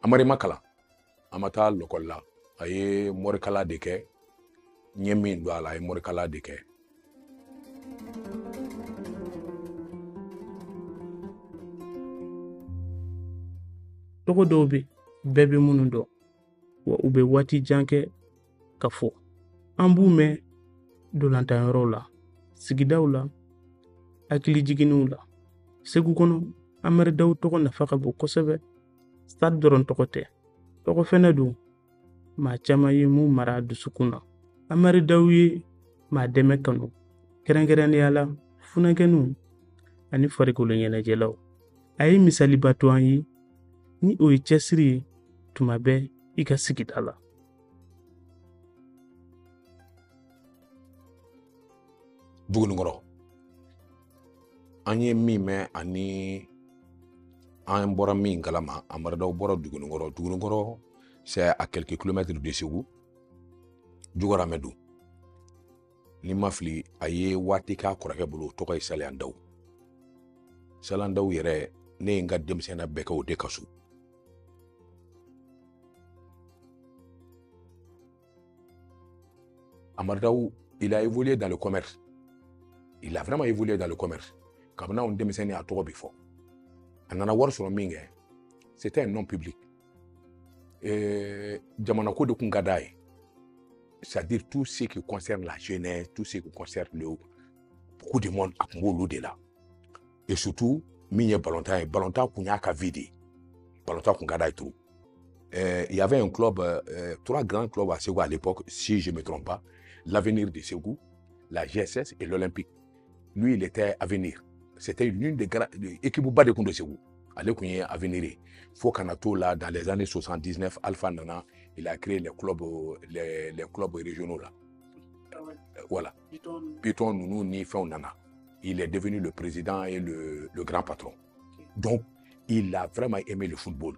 Amari makala amata lokola aye morikala de kɛ ɲɛ min do ala aye morikala de kɛ. Tɔgɔ dɔw bɛ bɛɛ bɛ minnu dɔn wa u bɛ waati jan kɛ ka fɔ. An b'u mɛn dolantanyɔrɔw la, sigidaw la, hakilijiginniw la. Segu kɔnɔ Amari Dawu tɔgɔ nafa ka bon kosɛbɛ. Stade dɔrɔn tɔgɔ tɛ, tɔgɔ fɛnɛ don maa caman ye mun mara dusukun na. Amari Dawu ye maa dɛmɛ kanu, kɛrɛnkɛrɛnnenya la funankɛninw ani farikolo ɲɛnajɛlaw. A ye misaliba to an ye ni o ye cɛsiri ye tuma bɛɛ i ka sigida la. Dugunikɔrɔ an ye min mɛn ani an bɔra min kalama Amari Dawu bɔra Dugunikɔrɔ. Dugunikɔrɔ c'est à quelques kilomètres de Ségou. Juguramɛ don. Ni ma fili a ye waati k'a kɔrɔkɛ bolo o tɔgɔ ye Salihan Dawu. Salihan Dawu yɛrɛ ne ye n ka denmisɛnniya bɛɛ kɛ o de ka so. Amari Dawu, il a évolué dans le commerce. Il a vraiment évolué dans le commerce. Kabina on denmisɛnniya a tɔgɔ bi fɔ. A nana wari sɔrɔ min kɛ, c'était un nom public. Jamana ko de kun ka d'a ye. C'est-à-dire tout ce qui concerne la jeunesse, tout ce qui concerne beaucoup de monde a kun b'olu de la. Et surtout min ye ballontan ye, ballontan kun y'a ka vie de ye. Ballontan kun ka d'a ye trop. Il y avait un club, 3 grands clubs à Ségou à l'époque, si je ne me trompe pas. L'Avenir de Ségou, la GSS et l'Olympique. Lui, il était Avenir. C'était l'une des grandes équipes bas de Koundé Ségou. Allez, qu'on y Avenir. Faut qu'Anato, là, dans les années 79, Alpha Nana, il a créé les clubs régionaux, là. Voilà. Piton, Nounou, Ni, Fon Nana. Il est devenu le président et le grand patron. Donc, il a vraiment aimé le football.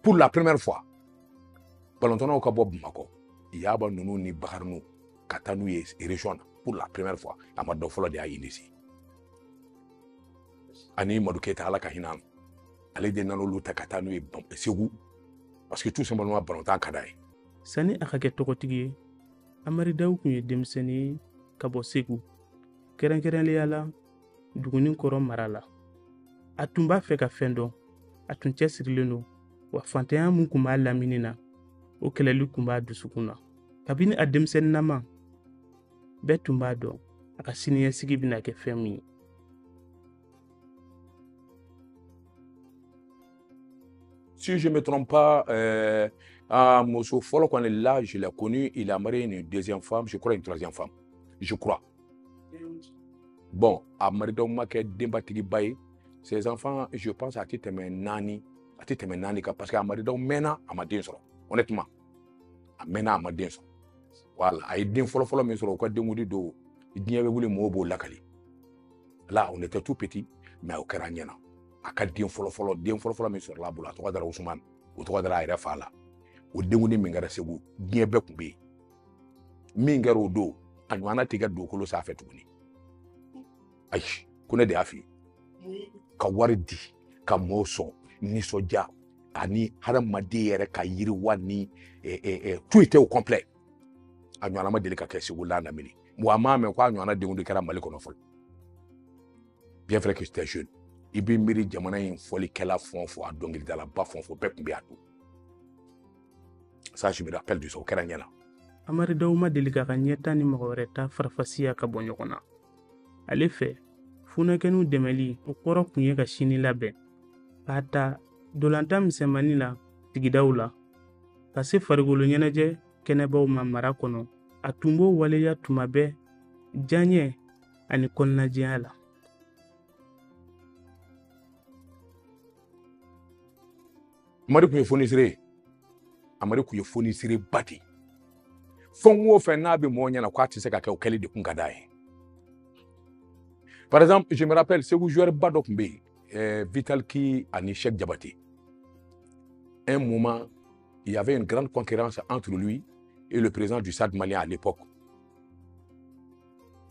Pour la première fois, Ballontan au Cabo Bamako, il y a Nounou Ni Bakarnou, Katanou et région. Pour la première fois, Amari Dawu fɔlɔ de y'a ɲini ici. Ani Madou Keita ala ka hinɛ an. Ale de nan'olu ta ka taa n'u ye Ségou parce que tout simplement Ballontan ka d'a ye. Sani a ka kɛ tɔgɔtigi ye, Amari Dawu kun ye denmisɛnnin ye ka bɔ Segu, kɛrɛnkɛrɛnnenya la Dugunikɔrɔ mara la. A tun b'a fɛ ka fɛn dɔn, a tun cɛsirilen don, wa fantanya mun kun b'a lamini na, o kɛlɛli kun b'a dusukun na. Kabini a denmisɛnninama, bɛɛ tun b'a dɔn a ka siniɲɛsigi bɛna kɛ fɛn min ye. Si je ne me trompe pas, Mosso Folo, quand là, je l'ai connu, il a marié une deuxième femme, je crois une troisième femme. Je crois. Bon, Amari Dawu ma kɛ denbatigiba ye, ses enfants, je pense, a ti tɛmɛ 4 kan parce que Amari Dawu mɛnna a ma den sɔrɔ, honnêtement. A mɛnna a ma den sɔrɔ. Voilà, a ye den fɔlɔ-fɔlɔ min sɔrɔ o ka denkuli don, diɲɛ bɛ wuli mɔgɔw b'o lakali. Là, on était tout petit, mais o kɛra ɲɛna. A ka den fɔlɔ-fɔlɔ min sɔrɔ la bolo a tɔgɔ dara Usumani, o tɔgɔ dara a yɛrɛ fa la. O denkuli min kɛra Segu, diɲɛ bɛɛ kun bɛ yen. Min kɛra o don, a ɲɔgɔnna tɛ kɛ dugukolo sanfɛ tuguni. Ayi, ko ne de y'a f'i ye. Ka wari di, ka mɔɔw sɔn, nisɔndiya, ani hadamaden yɛrɛ ka yiriwa ni tout était au complet. A ɲɔgɔnna ma deli ka kɛ Segu la lamini. Wa m'a mɛn ko a ɲɔgɔnna denw de kɛra Mali kɔnɔ fɔlɔ. Bien vrai que j'étais jeune. I bɛ miiri jamana in fɔlikɛla fɛn o fɛn a dɔnkilidalaba fɛn o fɛn bɛɛ tun bɛ a don. Ça je me rappelle de ça, o kɛra ɲɛna. Amari Dawu ma deli k'a ka ɲɛta ni mɔgɔ wɛrɛ ta farafasiya ka bɔ ɲɔgɔn na. Ale fɛ, funankɛninw dɛmɛli o kɔrɔ kun ye ka sini labɛn, k'a ta dolantan misɛnmanin la sigidaw la, ka se farikolo ɲɛnajɛ kɛnɛbaw ma mara kɔnɔ. A tun b'o waleya tuma bɛɛ diyaɲɛ ani kɔnɔnajɛya la. Amari kun ye fonisire ye. Amari kun ye fonisire ba de ye. Fɛn o fɛn n'a bɛ mɔgɔ ɲɛna k'a tɛ se ka kɛ o kɛli de kun ka d'a ye. Par exemple, je me rappelle Segu joueur ba dɔ kun bɛ yen, Vital Ki ani Cheikh Diabaté. Un moment, il y avait une grande concurrence entre lui et le président du SAD malien à l'époque.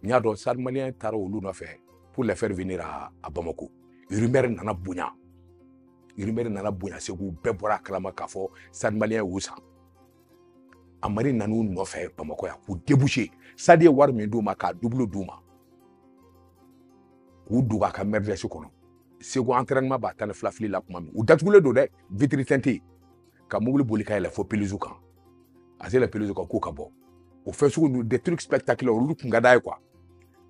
N y'a dɔn SAD malien taara olu nɔfɛ pour les faire venir à Bamako. Rumeur nana bonya. rumeur nana bonya Ségou bɛɛ bɔra kalama k'a fɔ stade malien y'u san Amari nan'u nɔfɛ Bamako yan k'u déboucher stade ye wari min d'u ma k'a double d'u ma k'u dogo a ka Mercedes kɔnɔ Ségou entraînement b'a tan ni fila fili la tuma min u datugulen don dɛ vitre teintée ka mobili boli ka yɛlɛ fo pelouse kan a sera pelouse kan k'u ka bɔ o fɛn sugu des trucs spectaculaires olu kun ka d'a ye quoi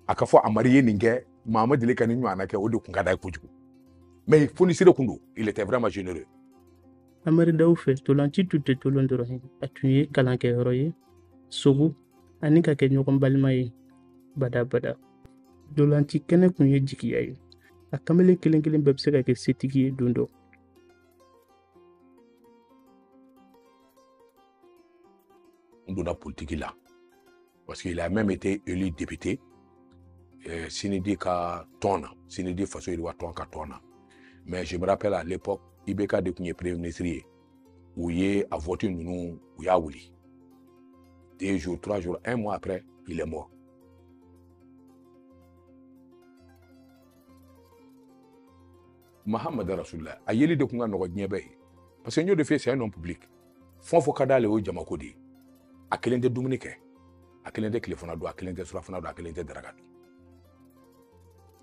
a ka fɔ Amari ye nin kɛ maa ma deli ka nin ɲɔgɔnna kɛ o de kun ka d'a ye kojugu mais fournisseur kun don il était vraiment généreux. Amari Dawu fɛ ntolanci tun tɛ ntolan dɔrɔn ye a tun ye kalankɛyɔrɔ ye Sogo ani ka kɛ ɲɔgɔn balima ye badabada ntolanci kɛnɛ kun ye jigiya ye a kamalen kelen kelen bɛɛ bɛ se ka kɛ setigi ye don dɔ. On donna politique là parce qu'il a même été élu député Sinidi ka tona Sinidi faso iriwa ton ka tona mais je me rappelle à l'époque IBK de kun ye premier ministre ye où ye a voté nunu où ya wuli 2 jours 3 jours 1 mois après il est mort. Mohamed Rasulullah a yeli de kun ka nɔgɔ diɲɛ bɛɛ ye parce que n y'o de fɛ c'est un homme public fɛn fɔ ka d'ale o jamako de ye a kelen tɛ dumuni kɛ a kelen tɛ tilefana dun a kelen tɛ surafana dun a kelen tɛ daraka dun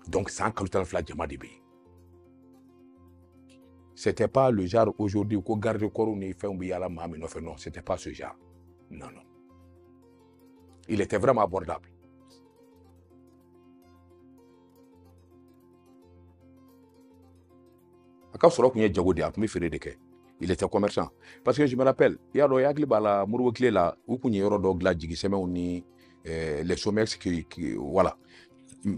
donc san kalo tan fila jama de bɛ yen c'était pas le genre aujourd'hui ko garde corps ni fɛnw bɛ yala maa min nɔfɛ non c'était pas ce genre non non il était vraiment abordable. A ka sɔrɔ kun ye jago de a kun bɛ feere de kɛ il était commerçant parce que je me rappelle il y a hakili b'a la Moribo tile la u kun ye yɔrɔ dɔ dilan jigisɛmɛw ni les Somex qui voilà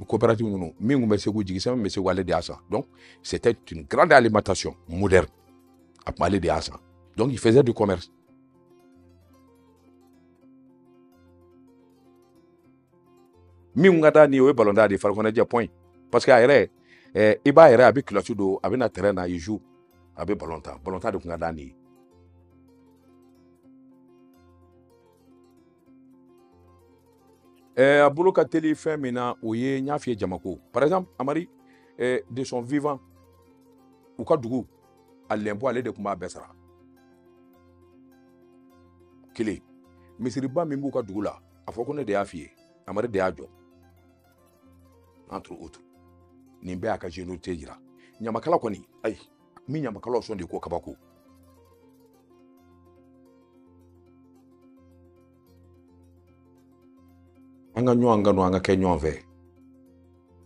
coopérative ninnu min kun bɛ Ségou jigisɛmɛ bɛ Ségou ale de y'a san donc c'était une grande alimentation moderne a kun ale de y'a san donc il faisait du commerce. Min ka taa ni o ye ballon d'or de farikɔnɔjɛ point parce que a yɛrɛ i b'a yɛrɛ a bɛ kilasi don a bɛ na terrain na il joue a bɛ ballon ta de kun ka d'a ni ye. A bolo ka teli fɛn min na o ye n y'a f'i ye jamako par exemple Amari de son vivant u ka dugu a lɛnpo ale de kun b'a bɛɛ sara kelen misiriba min b'u ka dugu la a fɔ ko ne de y'a f'i ye Amari de y'a jɔ entre autres nin bɛɛ y'a ka générosité jira ɲamakala kɔni ayi min ɲamakalaw sɔn de ko kabako an ka ɲɔgɔn kanu an ka kɛ ɲɔgɔn fɛ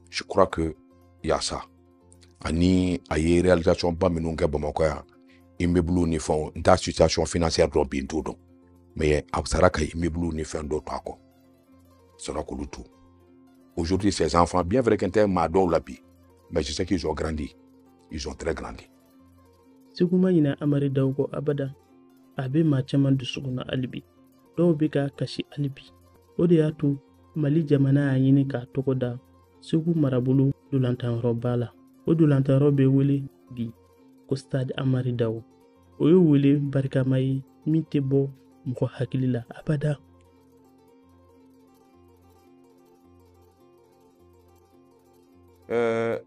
je crois que y a ça ani a ye réalisation ba minnu kɛ Bamakɔ yan immeuble ni fɛnw n t'a situation financière dɔ bi n t'o dɔn mais a sara ka immeuble ni fɛn dɔ to a kɔ sera k'olu to aujourd'hui ces enfants bien vrai qu'un tɛ maa dɔw la bi mais je sais qu'ils ont grandi ils ont très grandi. Ségou ma ɲinɛ Amari Dawu kɔ abada a bɛ maa caman dusukun na hali bi dɔw bɛ k'a kasi hali bi o de y'a to Mali jamana y'a ɲini k'a tɔgɔ da Ségou marabolo dolantanyɔrɔba la o dolantanyɔrɔ bɛ wele bi ko stade Amari Dawu o ye wele barikama ye min tɛ bɔ mɔgɔ hakili la abada.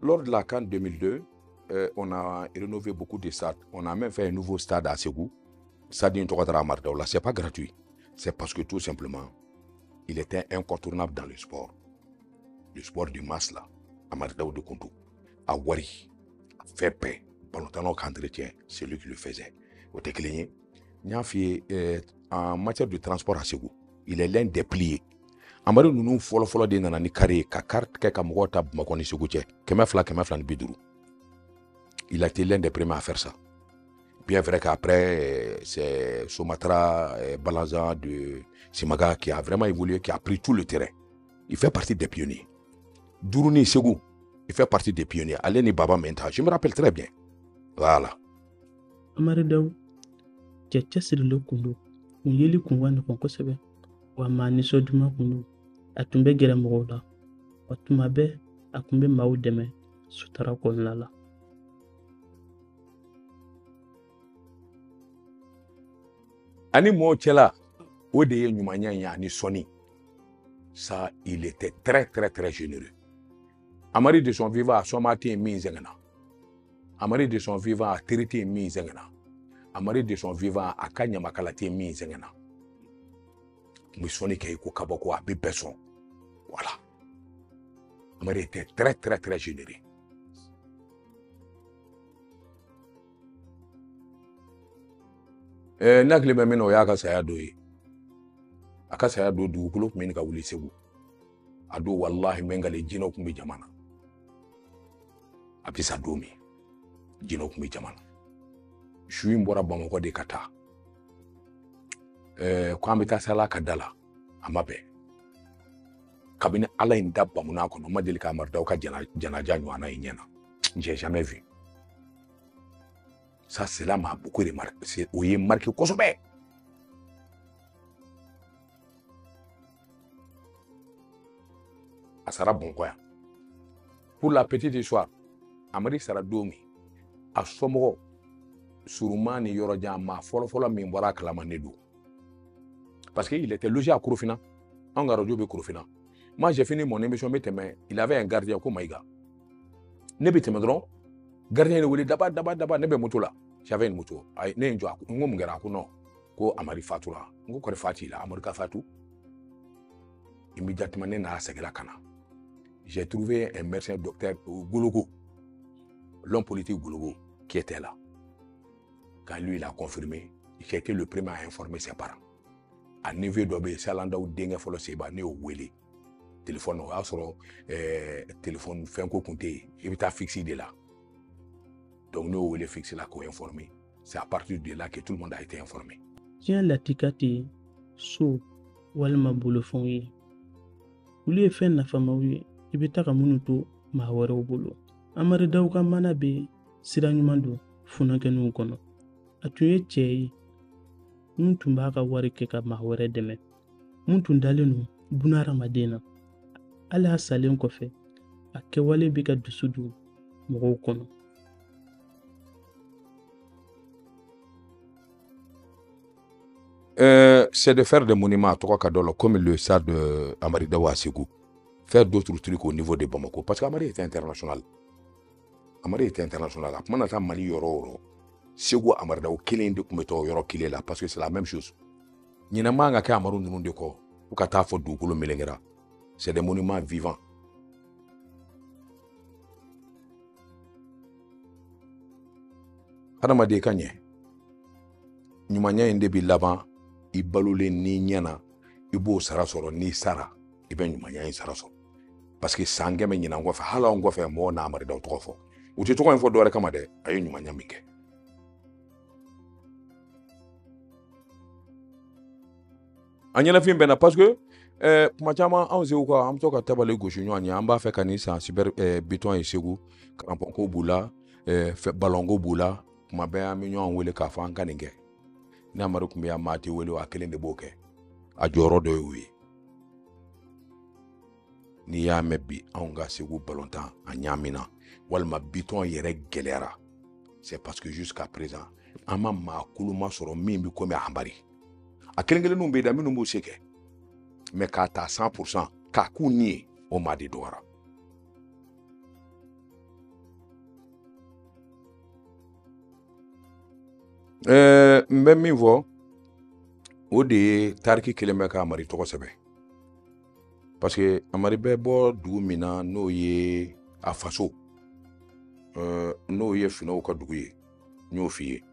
Lors de la CAN 2002, on a rénové beaucoup de stades. On a même fait un nouveau stade à Ségou. Stade Amari Dawu. Ce n'est pas gratuit. C'est parce que tout simplement, il était incontournable dans le sport. Le sport du masse là, Amari Dawu de Kountou. À Wari, à faire paix, pendant qu'entretien, c'est lui qui le faisait. Au Téclénier, en matière de transport à Ségou, il est l'un des piliers. Amari nunu fɔlɔ de nana ni kari ka carte kɛ ka mɔgɔw ta Bamakɔ ni Ségou cɛ 200 ni 50. Il a été l'un des premiers à faire ça. Bien vrai qu'après c'est Somatra Balanzan de Simaga qui a vraiment évolué, qui a pris tout le terrain. Il fait partie des pionniers. Dourouni Ségou, il fait partie des pionniers. Aleni Baba Menta, je me rappelle très bien. Voilà. Amari Dawu cɛcɛ sirilen kun don kun yeli kun ka nɔgɔn kosɛbɛ wa maa nisɔndiman kun don a tun bɛ gɛrɛ mɔgɔw la wa tuma bɛɛ a tun bɛ maaw dɛmɛ sutara kɔnɔna la. Ani mɔgɔw cɛla o de ye ɲumanya ye ani sɔnni ça il était très très très généreux. Amari de son vivant a sɔnma tɛ min sɛgɛnna Amari de son vivant a traité min zengana. Amari de son vivant a kanya makalate min zengana. Moussoni kay ko kabako a personne. Voilà. Amari était très très très généreux. Nakli be meno ya ka saya do yi. Aka saya do dugukolo min ka wuli Segu. Ado wallahi mengale jino kumbi jamana. Apisa domi. Jino kumbi jamana. Shui mbora Bamako de kata. Kwa mbita sala kadala. Amabe. Kabine ala inda bamuna kono madeli ka marda ka janaja nywana inyena. J'ai jamais vu. Ça cela m'a beaucoup remarqué. C'est oui marqué kosobe. Asara bon quoi. Pour la petite histoire, Amari sara domi. A somo surumani yoroja ma folo min bora kalama nedu. Parce qu'il était logé à Kurofina. En radio be Kurofina. Moi j'ai fini mon émission mais il avait un gardien comme Maïga. Nebe temedron. Gardien ne voulait daba nebe moto là. J'avais une moto. Ay ne njo ngom ngara ko non. Ko Amari fatura. Ngo ko fati la Amari ka fatu. Immédiatement ne na segela kana. J'ai trouvé un médecin docteur Goulogo. L'homme politique Goulogo qui était là. Quand lui il a confirmé, j'ai été le premier à informer ses parents. À niveau d'obé salanda ou dengue folo seba ne o wele. Téléphone o asoro téléphone fenko kunté evita fixé de là. Donc nous on les fixer là qu'on informer. C'est à partir de là que tout le monde a été informé. Tiens la tikati so walma bolo fonyi. Uli fen na famawi ibitaka munuto mahawara bolo. Amari dauka mana be siranyumando funakenu kono. Atuye chei muntu mbaka wari keka mahawara deme. Muntu ndalenu bunara madena. Ala salen kofe akewale bika dusudu moko kono. C'est de faire des monuments à trois cadres comme le stade de Amari Dawa Segu. Faire d'autres trucs au niveau de Bamako. Parce qu'Amari était international. Amari était international. Après, on a Mali Yoro. Segu Amari Dawa Killing de Kumeto Yoro Kilé là. Parce que c'est la même chose. N'y a pas qu'à Amaru de Ko. Ou qu'à Tafo Doukoulou Melengera. C'est des monuments vivants. Hadamade Kanye. Nyumanya Indebi Laban. Ibalule ni nyana ibo sarasoro ni sara ibe nyumanya sarasoro parce que sangeme nyina ngofa hala ngofa mo na amari do tofo uti to ko info do re kama de ayo nyumanya minge anyala fimbe na parce que kumachama anze uko amtoka tabale goshu nyanya amba fe kanisa cyber biton e Segu krampon ko bula fe balongo bula kuma be aminyo wele ka fa nkaninge na marukumbi ya mati wele wa kelende boke a joro do wi ni ya mebi anga Segu balontan a nyamina walma biton yere gelera c'est parce que jusqu'à présent ama ma kuluma soro mimbi komi ambari a kelengele numbe da minu mo seke mais ka ta 100% ka kuni o madi doara mbe min fɔ o de ye tariki kelen bɛ ka Amari tɔgɔ sɛbɛn parce que Amari bɛ bɔ dugu min na n'o ye a faso n'o ye Finaw ka dugu ye n y'o f'i ye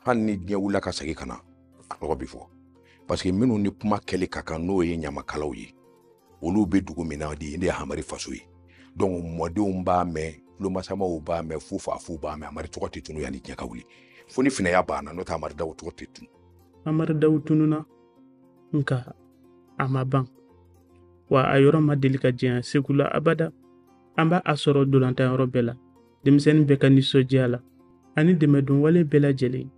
hali ni diɲɛ wulila ka segin ka na a tɔgɔ bi fɔ parce que minnu ni kuma kɛli ka kan n'o ye ɲamakalaw ye olu bɛ dugu min na de ye Amari faso ye donc mɔdenw b'a mɛn tulomasamaw b'a mɛn fufafuw b'a mɛn Amari tɔgɔ tɛ tunu yanni diɲɛ ka wuli foni fina ya bana no ta Amari Dawu tɔgɔ tɛ tunu Amari Dawu tununa nka amaban wa a yɔrɔ ma deli ka diɲɛ Segu la abada an b'a sɔrɔ dolantan yɔrɔ bɛɛ la denmisɛnnin bɛɛ ka nisɔndiya la ani dɛmɛdon wale bɛɛ lajɛlen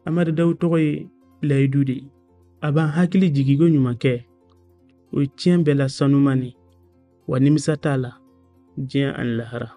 Amari Dawu tɔgɔ ye layidu de ye a b'an hakili jigigo ɲuman kɛ o ye tiɲɛ bɛɛ la sanumani wa nimisa t'a la diɲɛ ani lahara